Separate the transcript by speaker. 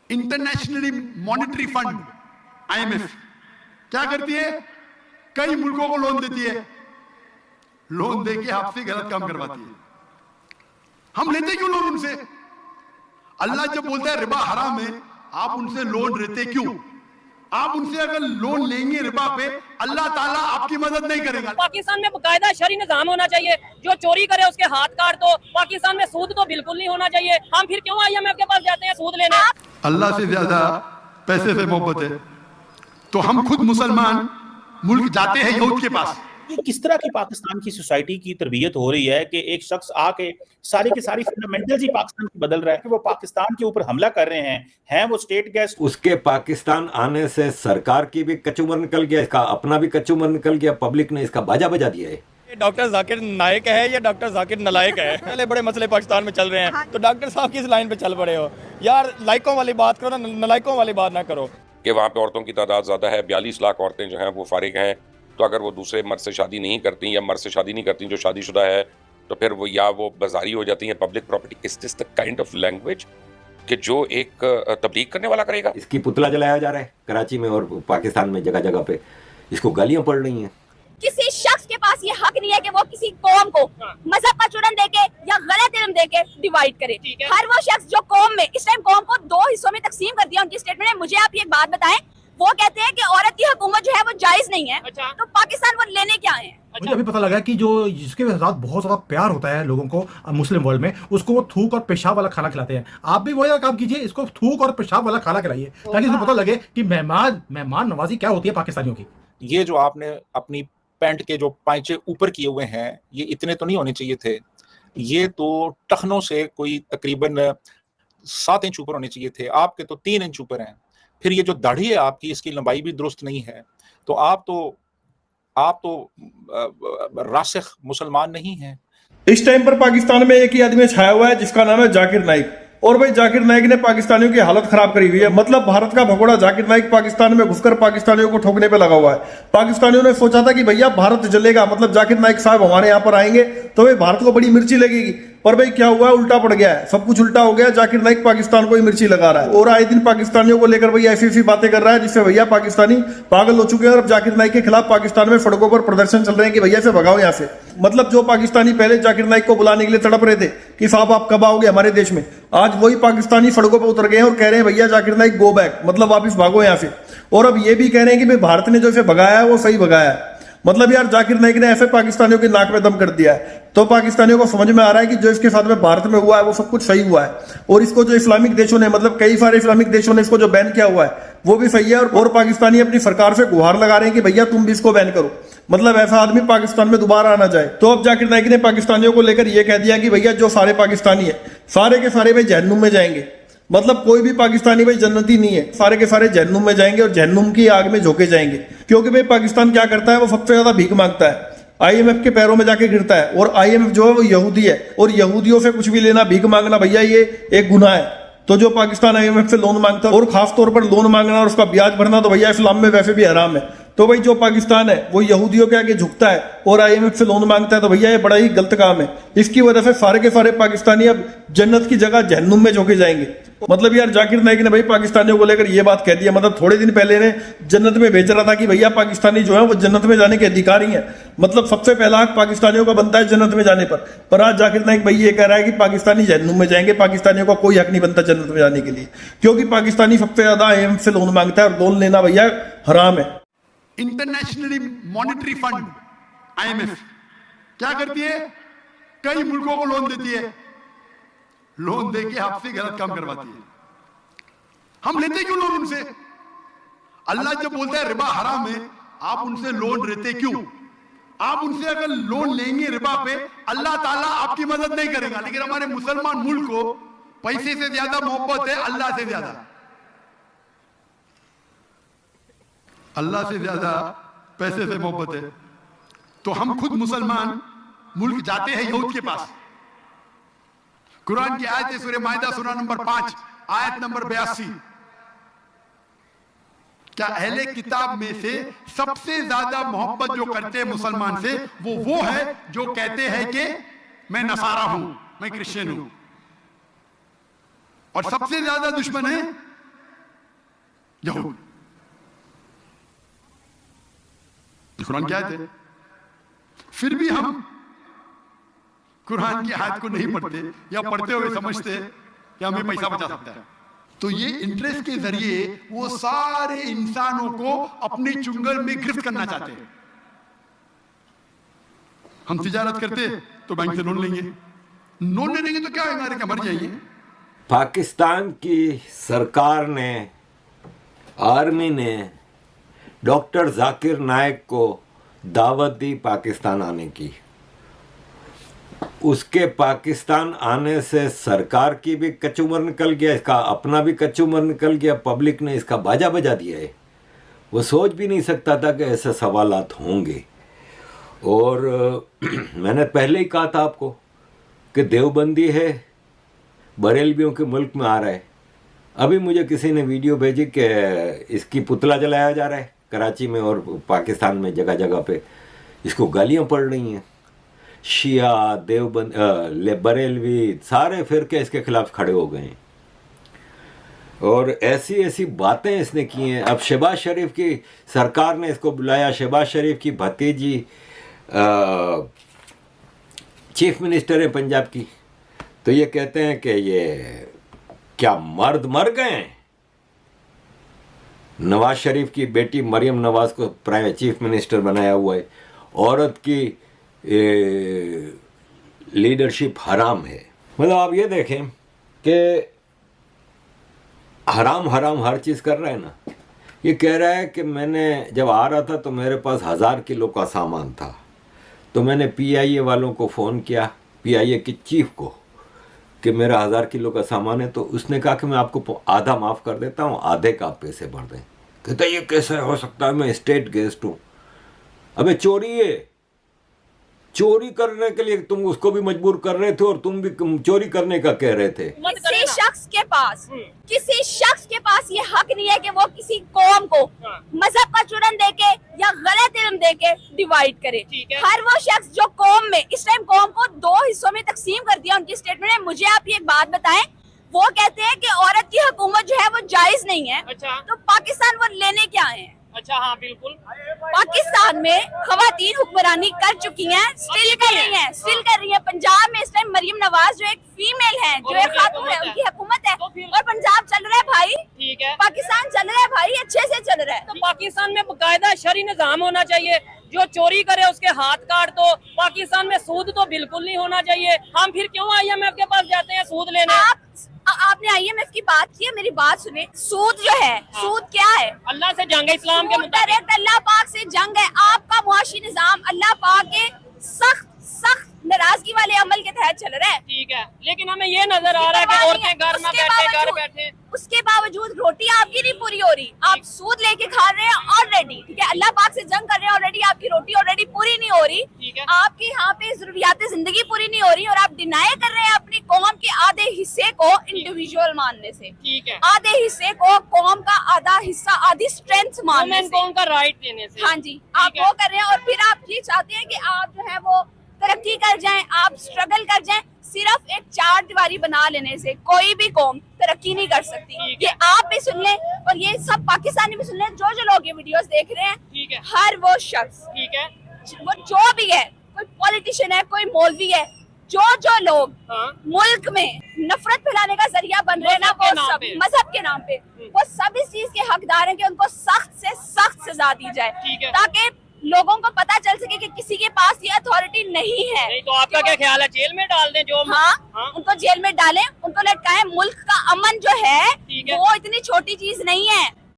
Speaker 1: Internationally monetary fund IMF क्या करती है? कई मुल्कों को लोन देती है, लोन देके आपसे गलत काम करवाती है। हम लेते क्यों लोन उनसे? अल्लाह जब बोलता है रिबा हराम है, आप उनसे लोन लेते क्यों? आप उनसे अगर लोन लेंगे रिबा पे, अल्लाह ताला आपकी मदद नहीं करेगा।
Speaker 2: पाकिस्तान में बाकायदा शरई निजाम होना चाहिए, जो चोरी करे उसके हाथ काट दो। पाकिस्तान में सूद तो बिल्कुल नहीं होना चाहिए। हम फिर क्यों IMF के पास जाते हैं सूद लेने?
Speaker 1: अल्लाह से ज्यादा पैसे से मोहब्बत है, तो हम खुद मुसलमान मुल्क जाते हैं यहूद के पास।
Speaker 3: ये किस तरह की पाकिस्तान की सोसाइटी की तरबियत हो रही है कि एक शख्स आके सारी की सारी फंडामेंटल्स ही पाकिस्तान की बदल रहा है कि वो पाकिस्तान के ऊपर हमला कर रहे हैं वो स्टेट गेस्ट।
Speaker 4: उसके पाकिस्तान आने से सरकार की भी कचूमर निकल गया, इसका अपना भी कचूमर निकल गया, पब्लिक ने इसका बाजा बजा दिया है।
Speaker 5: डॉक्टर जाकिर नायक है या डॉक्टर जाकिर नलायक है? पहले बड़े मसले पाकिस्तान में चल रहे हैं, तो डॉक्टर साहब किस लाइन पे चल पड़े हो यार? लायकों वाली बात करो ना, नलायकों वाली बात ना करो।
Speaker 6: कि वहाँ पे औरतों की तादाद ज़्यादा है, 42 लाख औरतें जो हैं वो फारिग हैं, तो अगर वो दूसरे मर्द से शादी नहीं करती या मर्द से शादी नहीं करती जो शादीशुदा है, तो फिर वो या वो बाजारी हो जाती हैं, public property. Is this the kind of language कि जो एक तबलीग करने वाला करेगा?
Speaker 4: इसकी पुतला जलाया जा रहा है कराची में और पाकिस्तान में जगह जगह पे, इसको गालियां पड़ रही हैं।
Speaker 7: किसी शख्स के पास ये हक नहीं है कि वो किसी कौम को मजहब का चुनन देके या गलत इल्म देके डिवाइड करे। हर वो शख्स जो कौम में इस टाइम कौम को 2 हिस्सों में तकसीम कर दिया उनकी स्टेटमेंट है। मुझे आप ये बात बताएं, वो कहते हैं कि औरत की हुकूमत जो है वो जायज नहीं है। तो पाकिस्तान वो लेने क्या है?
Speaker 8: मुझे अभी पता लगा कि जो जिसके साथ बहुत ज्यादा प्यार होता है लोगों को मुस्लिम वर्ल्ड में, उसको वो थूक और पेशाब वाला खाना खिलाते हैं। आप भी वही काम कीजिए, इसको थूक और पेशाब वाला खाना खिलाइए, ताकि इसको पता लगे कि मेहमान नवाजी क्या होती है पाकिस्तानियों की।
Speaker 3: ये जो आपने अपनी पैंट के जो पांचे ऊपर किए हुए हैं, ये इतने तो नहीं होने चाहिए थे, ये तो टखनों से कोई तकरीबन 7 इंच ऊपर होने चाहिए थे, आपके तो 3 इंच ऊपर हैं। फिर ये जो दाढ़ी है आपकी, इसकी लंबाई भी दुरुस्त नहीं है। तो आप तो रासिख मुसलमान नहीं हैं।
Speaker 9: इस टाइम पर पाकिस्तान में एक ही आदमी छाया हुआ है जिसका नाम है जाकिर नाइक। और भाई जाकिर नाइक ने पाकिस्तानियों की हालत खराब करी हुई है। मतलब भारत का भगोड़ा जाकिर नाइक पाकिस्तान में घुसकर पाकिस्तानियों को ठोकने पे लगा हुआ है। पाकिस्तानियों ने सोचा था कि भैया भारत जलेगा, मतलब जाकिर नाइक साहब हमारे यहाँ पर आएंगे तो भाई भारत को बड़ी मिर्ची लगेगी। पर भाई क्या हुआ, उल्टा पड़ गया है, सब कुछ उल्टा हो गया। जाकिर नाइक पाकिस्तान को ही मिर्ची लगा रहा है और आए दिन पाकिस्तानियों को लेकर भाई ऐसी बातें कर रहा है जिससे भैया पाकिस्तानी पागल हो चुके हैं। और अब जाकिर नाइक के खिलाफ पाकिस्तान में सड़कों पर प्रदर्शन चल रहे हैं कि भैया से भगाओ यहाँ से। मतलब जो पाकिस्तानी पहले जाकिर नाइक को बुलाने के लिए तड़प रहे थे कि साहब आप कब आओगे हमारे देश में, आज वही पाकिस्तानी सड़कों पर उतर गए हैं और कह रहे हैं भैया जाकिर नाइक गो बैक, मतलब वापिस भागो यहाँ से। और अब ये भी कह रहे हैं कि भाई भारत ने जो इसे भगाया है वो सही भगाया है। मतलब यार जाकिर नाइक ने ऐसे पाकिस्तानियों की नाक में दम कर दिया है। तो पाकिस्तानियों को समझ में आ रहा है कि जो इसके साथ में भारत में हुआ है वो सब कुछ सही हुआ है। और इसको जो इस्लामिक देशों ने, मतलब कई सारे इस्लामिक देशों ने इसको जो बैन किया हुआ है वो भी सही है। और पाकिस्तानी अपनी सरकार से गुहार लगा रहे हैं कि भैया तुम भी इसको बैन करो, मतलब ऐसा आदमी पाकिस्तान में दोबारा आना जाए। तो अब जाकिर नाइक ने पाकिस्तानियों को लेकर यह कह दिया कि भैया जो सारे पाकिस्तानी है सारे के सारे भाई जहन्नुम में जाएंगे। मतलब कोई भी पाकिस्तानी भाई जन्नती नहीं है, सारे के सारे जहन्नुम में जाएंगे और जहन्नुम की आग में झोंके जाएंगे। क्योंकि भाई पाकिस्तान क्या करता है, वो सबसे ज्यादा भीख मांगता है, IMF के पैरों में जाके गिरता है। और IMF जो है वो यहूदी है और यहूदियों से कुछ भी लेना, भीख मांगना भैया ये एक गुनाह है। तो जो पाकिस्तान IMF से लोन मांगता है और खास तौर पर लोन मांगना और उसका ब्याज भरना तो भैया इस्लाम में वैसे भी हराम है। तो भाई जो पाकिस्तान है वो यहूदियों के आगे झुकता है और IMF से लोन मांगता है, तो भैया ये बड़ा ही गलत काम है। इसकी वजह से सारे के सारे पाकिस्तानी अब जन्नत की जगह जहन्नुम में झोंके जाएंगे। मतलब यार जाकिर नाइक ने भाई पाकिस्तानियों को लेकर ये बात कह दी है। मतलब थोड़े दिन पहले ने जन्नत में भेज रहा था कि भैया पाकिस्तानी जो है वो जन्नत में जाने के अधिकारी हैं, मतलब सबसे पहला हक पाकिस्तानियों का बनता है जन्नत में जाने पर आज जाकिर नाइक भाई ये कह रहा है कि पाकिस्तानी जहन्नुम में जाएंगे, पाकिस्तानियों का कोई हक नहीं बनता जन्नत में जाने के लिए, क्योंकि पाकिस्तानी सबसे ज्यादा IMF से लोन मांगता है और लोन लेना भैया हराम है।
Speaker 1: इंटरनेशनली मॉनेटरी फंड IMF क्या करती है? कई मुल्कों को लोन देती है, लोन देके आपसे गलत काम करवाती है। हम लेते क्यों लोन उनसे? अल्लाह जब बोलता है रिबा हराम है, आप उनसे लोन लेते क्यों? आप उनसे अगर लोन लेंगे रिबा पे, अल्लाह ताला आपकी मदद नहीं करेगा। लेकिन हमारे मुसलमान मुल्क को पैसे से ज्यादा मोहब्बत है अल्लाह से ज्यादा। अल्लाह से ज्यादा पैसे से मोहब्बत है, तो हम खुद मुसलमान मुल्क जाते हैं यहूद के पास। कुरान की आयत है सूरह माइदा सूरा नंबर 5 आयत नंबर 82। क्या अहले किताब में से सबसे ज्यादा मोहब्बत जो करते हैं मुसलमान से वो है जो कहते हैं कि मैं नसारा हूं, मैं क्रिश्चियन हूं, और सबसे ज्यादा दुश्मन है यहूद। कुरान क्या है? फिर भी हम कुरान की आयत को नहीं पढ़ते या पढ़ते हुए समझते कि हमें पैसा बचा सकता है। तो ये इंटरेस्ट के जरिए वो सारे इंसानों को अपने चुंगल में गिरफ्त करना चाहते हैं। हम तिजारत करते तो बैंक से लोन लेंगे, लोन ले लेंगे तो क्या होगा, क्या मर जाएंगे।
Speaker 4: पाकिस्तान की सरकार ने, आर्मी ने डॉक्टर जाकिर नाइक को दावत दी पाकिस्तान आने की। उसके पाकिस्तान आने से सरकार की भी कचूमर निकल गया, इसका अपना भी कचूमर निकल गया, पब्लिक ने इसका बाजा बजा दिया है। वो सोच भी नहीं सकता था कि ऐसे सवालात होंगे। और मैंने पहले ही कहा था आपको कि देवबंदी है, बरेलवियों के मुल्क में आ रहा है। अभी मुझे किसी ने वीडियो भेजी कि इसकी पुतला जलाया जा रहा है कराची में और पाकिस्तान में जगह जगह पे इसको गालियाँ पड़ रही हैं। शिया, देवबंद, बरेलवी, सारे फिरके इसके खिलाफ खड़े हो गए हैं और ऐसी ऐसी बातें इसने की हैं। अब शहबाज शरीफ की सरकार ने इसको बुलाया, शहबाज शरीफ की भतीजी चीफ मिनिस्टर है पंजाब की, तो ये कहते हैं कि ये क्या मर्द मर गए हैं। नवाज शरीफ की बेटी मरियम नवाज को प्राइम चीफ मिनिस्टर बनाया हुआ है। औरत की लीडरशिप हराम है। मतलब आप ये देखें कि हराम हराम हर चीज़ कर रहा है ना। ये कह रहा है कि मैंने जब आ रहा था तो मेरे पास 1000 किलो का सामान था, तो मैंने PIA वालों को फ़ोन किया, PIA की चीफ को, कि मेरा 1000 किलो का सामान है। तो उसने कहा कि मैं आपको आधा माफ़ कर देता हूँ, आधे का आप पैसे भर दें। कहता ये कैसे हो सकता है, मैं स्टेट गेस्ट हूँ। अबे चोरी है, चोरी करने के लिए तुम उसको भी मजबूर कर रहे थे और तुम भी चोरी करने का कह रहे थे।
Speaker 7: किसी शख्स के पास ये हक नहीं है कि वो किसी कौम को मजहब का चुनन देके या गलत इल्म देके डिवाइड करे। हर वो शख्स जो कौम में इस टाइम कौम को 2 हिस्सों में तकसीम कर दिया उनकी स्टेटमेंट है। मुझे आप एक बात बताएं, वो कहते हैं कि औरत की हुकूमत जो है वो जायज नहीं है। अच्छा। तो पाकिस्तान वो लेने क्या आए हैं?
Speaker 2: अच्छा, हाँ बिल्कुल।
Speaker 7: पाकिस्तान में खवातीन हुक्मरानी कर चुकी हैं, स्टिल कर रही हैं। पंजाब में इस टाइम मरियम नवाज जो एक फीमेल है, जो एक खातून है, उनकी हुकूमत है और पंजाब चल रहा है भाई।
Speaker 2: ठीक है,
Speaker 7: पाकिस्तान चल रहा है भाई, अच्छे से चल रहा है।
Speaker 2: तो पाकिस्तान में बाकायदा शरई निजाम होना चाहिए। जो चोरी करे उसके हाथ काट दो। पाकिस्तान में सूद तो बिल्कुल नहीं होना चाहिए। हम फिर क्यों IMF के पास जाते हैं सूद लेने?
Speaker 7: आपने IMF की बात की है, मेरी बात सुने। सूद जो है, सूद क्या है?
Speaker 2: अल्लाह से जंग है, इस्लाम के
Speaker 7: मुताबिक अल्लाह पाक से जंग है। आपका मुआशी निजाम अल्लाह पाक के सख्त नाराजगी वाले अमल के तहत चल रहा है।
Speaker 2: ठीक है, लेकिन हमें ये नजर आ रहा है कि औरतें घर बैठे,
Speaker 7: उसके बावजूद रोटी आपकी नहीं पूरी हो रही। आप सूद लेके खा रहे हैं ऑलरेडी, ठीक है, अल्लाह पाक से जंग कर रहे हैं ऑलरेडी, आपकी रोटी ऑलरेडी पूरी नहीं हो रही। आपके यहाँ पे जरूरियात जिंदगी पूरी नहीं हो रही और आप डिनाई कर रहे हैं अपनी कौम के आधे हिस्से को इंडिविजुअल मानने से।
Speaker 2: ठीक है,
Speaker 7: आधे हिस्से को कौम का आधा हिस्सा, आधी स्ट्रेंथ मानने से,
Speaker 2: उनका राइट देने से।
Speaker 7: हाँ जी, आप वो कर रहे हैं और फिर आप ये चाहते हैं कि आप जो है वो तरक्की कर जाएं, आप स्ट्रगल कर जाएं। सिर्फ एक 4 दीवारी बना लेने से कोई भी कौम तरक्की नहीं कर सकती। ये आप भी सुन लें और ये सब पाकिस्तानी भी सुन लें, जो लोग ये वीडियोस देख रहे हैं।
Speaker 2: ठीक है,
Speaker 7: हर वो शख्स,
Speaker 2: ठीक है,
Speaker 7: वो जो भी है, कोई पॉलिटिशियन है, कोई मौलवी है, जो लोग मुल्क में नफरत फैलाने का जरिया बन रहे हैं ना, वो सब मजहब के नाम पे, वो सब इस चीज के हकदार हैं कि उनको सख्त से सख्त सजा दी जाए, ताकि लोगों को पता चल सके कि किसी के पास ये अथॉरिटी नहीं है।
Speaker 2: नहीं तो आपका क्या ख्याल है, जेल में डाल दें जो?
Speaker 7: हाँ, उनको जेल में डालें, उनको लटकाएं। मुल्क का अमन जो है वो इतनी छोटी चीज नहीं है।